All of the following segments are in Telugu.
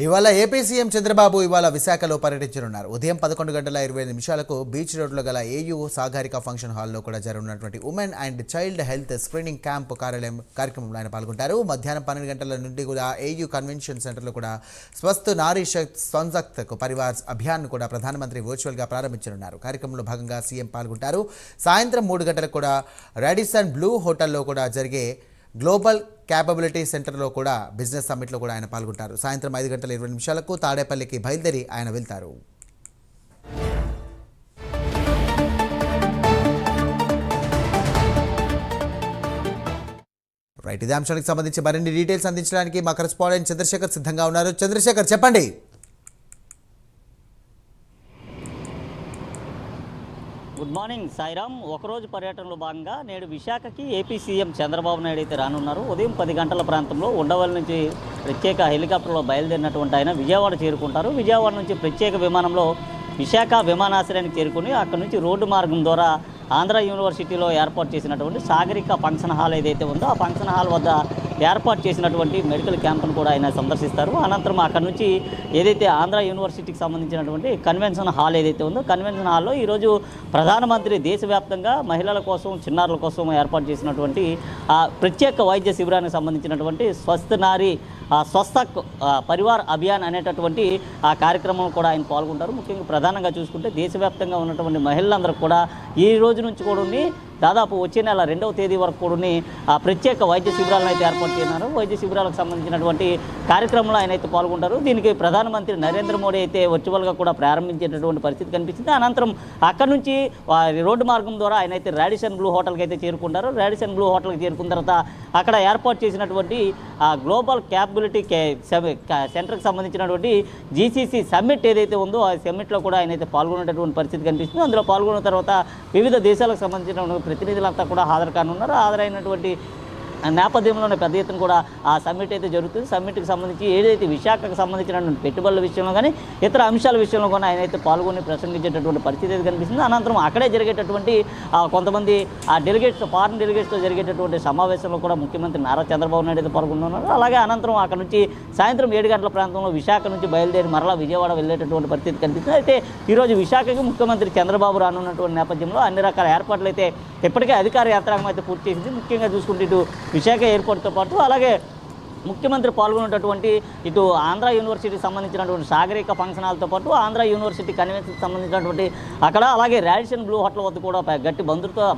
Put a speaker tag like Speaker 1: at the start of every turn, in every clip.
Speaker 1: ఇవాళ ఏపీ సీఎం చంద్రబాబు ఇవాళ విశాఖలో పర్యటించనున్నారు. ఉదయం 11:25 బీచ్ రోడ్లో గల ఏయూ సాగరిక ఫంక్షన్ హాల్లో కూడా జరగనున్నటువంటి women and child health screening camp కార్యక్రమంలో ఆయన పాల్గొంటారు. మధ్యాహ్నం 12 గంటల నుండి కూడా ఏయూ కన్వెన్షన్ సెంటర్లో కూడా స్వస్థ్ నారీ సంజక్త్ పరివార్ అభియాన్ కూడా ప్రధానమంత్రి వర్చువల్గా ప్రారంభించనున్నారు. కార్యక్రమంలో భాగంగా సీఎం పాల్గొంటారు. సాయంత్రం 3 గంటలకు కూడా రాడిసన్ బ్లూ హోటల్లో కూడా జరిగే గ్లోబల్ క్యాపబిలిటీ సెంటర్లో కూడా బిజినెస్ సమ్మిట్లో కూడా ఆయన పాల్గొంటారు. సాయంత్రం 5:20 తాడేపల్లికి బయలుదేరి ఆయన వెళ్తారు. రైట్, ఇదే అంశానికి సంబంధించి మరిన్ని డీటెయిల్స్ అందించడానికి మా కరెస్పాండెంట్ చంద్రశేఖర్ సిద్ధంగా ఉన్నారు. చంద్రశేఖర్, చెప్పండి.
Speaker 2: Good morning Sairam. ఒకరోజు పర్యటనలో భాగంగా నేడు విశాఖకి ఏపీ సీఎం చంద్రబాబు నాయుడు అయితే రానున్నారు. ఉదయం 10 గంటల ప్రాంతంలో ఉండవల్లి నుంచి ప్రత్యేక హెలికాప్టర్లో బయలుదేరినటువంటి ఆయన విజయవాడ చేరుకుంటారు. విజయవాడ నుంచి ప్రత్యేక విమానంలో విశాఖ విమానాశ్రయానికి చేరుకుని అక్కడి నుంచి రోడ్డు మార్గం ద్వారా ఆంధ్ర యూనివర్సిటీలో ఏర్పాటు చేసినటువంటి సాగరిక ఫంక్షన్ హాల్ ఏదైతే ఉందో ఆ ఫంక్షన్ హాల్ వద్ద ఏర్పాటు చేసినటువంటి మెడికల్ క్యాంపును కూడా ఆయన సందర్శిస్తారు. అనంతరం అక్కడి నుంచి ఏదైతే ఆంధ్ర యూనివర్సిటీకి సంబంధించినటువంటి కన్వెన్షన్ హాల్ ఏదైతే ఉందో కన్వెన్షన్ హాల్లో ఈరోజు ప్రధానమంత్రి దేశవ్యాప్తంగా మహిళల కోసం, చిన్నారుల కోసం ఏర్పాటు చేసినటువంటి ప్రత్యేక వైద్య శిబిరానికి సంబంధించినటువంటి స్వస్థ్ నారీ స్వస్థ పరివార్ అభియాన్ అనేటటువంటి ఆ కార్యక్రమం కూడా ఆయన పాల్గొంటారు. ముఖ్యంగా ప్రధానంగా చూసుకుంటే దేశవ్యాప్తంగా ఉన్నటువంటి మహిళలందరూ కూడా ఈ రోజు నుంచి కూడా దాదాపు వచ్చే నెల 2వ తేదీ వరకు కూడా ప్రత్యేక వైద్య శిబిరాలను అయితే ఏర్పాటు చేస్తున్నారు. వైద్య శిబిరాలకు సంబంధించినటువంటి కార్యక్రమంలో ఆయన అయితే పాల్గొంటారు. దీనికి ప్రధానమంత్రి నరేంద్ర మోడీ అయితే వర్చువల్గా కూడా ప్రారంభించేటటువంటి పరిస్థితి కనిపించింది. అనంతరం అక్కడి నుంచి రోడ్డు మార్గం ద్వారా ఆయన అయితే రాడిసన్ బ్లూ హోటల్కి అయితే చేరుకుంటారు. రాడిసన్ బ్లూ హోటల్కి చేరుకున్న తర్వాత అక్కడ ఏర్పాటు చేసినటువంటి గ్లోబల్ క్యాపబిలిటీ సెంటర్కి సంబంధించినటువంటి జీసీసీ సమ్మిట్ ఏదైతే ఉందో ఆ సమ్మిట్లో కూడా ఆయన అయితే పాల్గొనేటటువంటి పరిస్థితి కనిపిస్తుంది. అందులో పాల్గొన్న తర్వాత వివిధ దేశాలకు సంబంధించిన ప్రతినిధులంతా కూడా హాజరు కానున్నారు. హాజరైనటువంటి నేపథ్యంలోనే పెద్ద ఎత్తున కూడా ఆ సమ్మిట్ అయితే జరుగుతుంది. సమ్మిట్కి సంబంధించి ఏదైతే విశాఖకు సంబంధించినటువంటి పెట్టుబడుల విషయంలో కానీ ఇతర అంశాల విషయంలో కూడా ఆయన అయితే పాల్గొని ప్రసంగించేటటువంటి పరిస్థితి అయితే కనిపిస్తుంది. అనంతరం అక్కడే జరిగేటటువంటి కొంతమంది ఆ డెలిగేట్స్, ఫారెన్ డెలిగేట్స్తో జరిగేటటువంటి సమావేశంలో కూడా ముఖ్యమంత్రి నారా చంద్రబాబు నాయుడు అయితే పాల్గొన్నారు. అలాగే అనంతరం అక్కడ నుంచి సాయంత్రం 7 గంటల ప్రాంతంలో విశాఖ నుంచి బయలుదేరి మరలా విజయవాడ వెళ్ళేటటువంటి పరిస్థితి కనిపిస్తుంది. అయితే ఈరోజు విశాఖకి ముఖ్యమంత్రి చంద్రబాబు రానున్నటువంటి నేపథ్యంలో అన్ని రకాల ఏర్పాట్లు అయితే ఇప్పటికే అధికార యంత్రాంగం అయితే పూర్తి చేసింది. ముఖ్యంగా చూసుకుంటే ఇటు విశాఖ ఎయిర్పోర్ట్తో పాటు అలాగే ముఖ్యమంత్రి పాల్గొనేటటువంటి ఇటు ఆంధ్ర యూనివర్సిటీకి సంబంధించినటువంటి సాగరిక ఫంక్షన్ హాల్తో పాటు ఆంధ్ర యూనివర్సిటీ కన్వెన్షన్కి సంబంధించినటువంటి అక్కడ అలాగే రాడిసన్ బ్లూ హోటల్ వద్ద కూడా గట్టి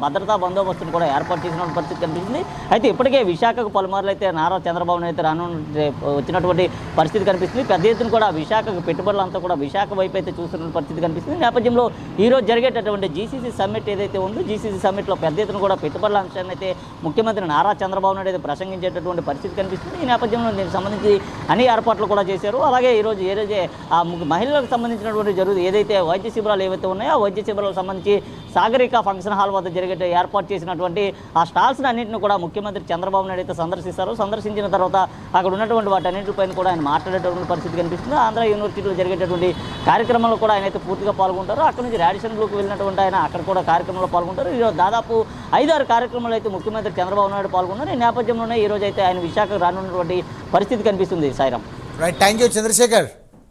Speaker 2: భద్రతా బందోబస్తును కూడా ఏర్పాటు చేసిన పరిస్థితి కనిపిస్తుంది. అయితే ఇప్పటికే విశాఖకు పలుమార్లు అయితే నారా చంద్రబాబు నాయుడు అయితే వచ్చినటువంటి పరిస్థితి కనిపిస్తుంది. పెద్ద ఎత్తున కూడా విశాఖకు పెట్టుబడులంతా కూడా విశాఖ వైపు అయితే చూస్తున్న పరిస్థితి కనిపిస్తుంది. నేపథ్యంలో ఈరోజు జరిగేటటువంటి జీసీసీ సమ్మిట్ ఏదైతే ఉందో జీసీసీ సమ్మిట్లో పెద్ద ఎత్తున కూడా పెట్టుబడుల అంశాన్ని అయితే ముఖ్యమంత్రి నారా చంద్రబాబు నాయుడు అయితే ప్రసంగించేటటువంటి పరిస్థితి కనిపిస్తుంది. నేపథ్యంలో దీనికి సంబంధించి అన్ని ఏర్పాట్లు కూడా చేశారు. అలాగే ఈరోజు ఏదైతే ఆ మహిళలకు సంబంధించినటువంటి ఏదైతే వైద్య శిబిరాలు ఏవైతే ఉన్నాయో ఆ వైద్య శిబిరాలకు సంబంధించి సాగరిక ఫంక్షన్ హాల్ వద్ద జరిగే ఏర్పాటు చేసినటువంటి ఆ స్టాల్స్ని అన్నింటిని కూడా ముఖ్యమంత్రి చంద్రబాబు నాయుడు అయితే సందర్శిస్తారు. సందర్శించిన తర్వాత అక్కడ ఉన్నటువంటి వాటన్నింటిపైన కూడా ఆయన మాట్లాడేటటువంటి పరిస్థితి కనిపిస్తుంది. ఆంధ్ర యూనివర్సిటీలో జరిగేటటువంటి కార్యక్రమంలో కూడా ఆయన అయితే పూర్తిగా పాల్గొంటారు. అక్కడ నుంచి రాడిసన్ బ్లూకి వెళ్ళినటువంటి ఆయన అక్కడ కూడా కార్యక్రమంలో పాల్గొంటారు. ఈరోజు దాదాపు 5-6 కార్యక్రమాలు అయితే ముఖ్యమంత్రి చంద్రబాబు నాయుడు పాల్గొన్నారు. ఈ నేపథ్యంలోనే ఈరోజు అయితే ఆయన విశాఖకు రానున్నటువంటి పరిస్థితి కనిపిస్తుంది. Sairam.
Speaker 1: Right, thank you Chandrasekhar.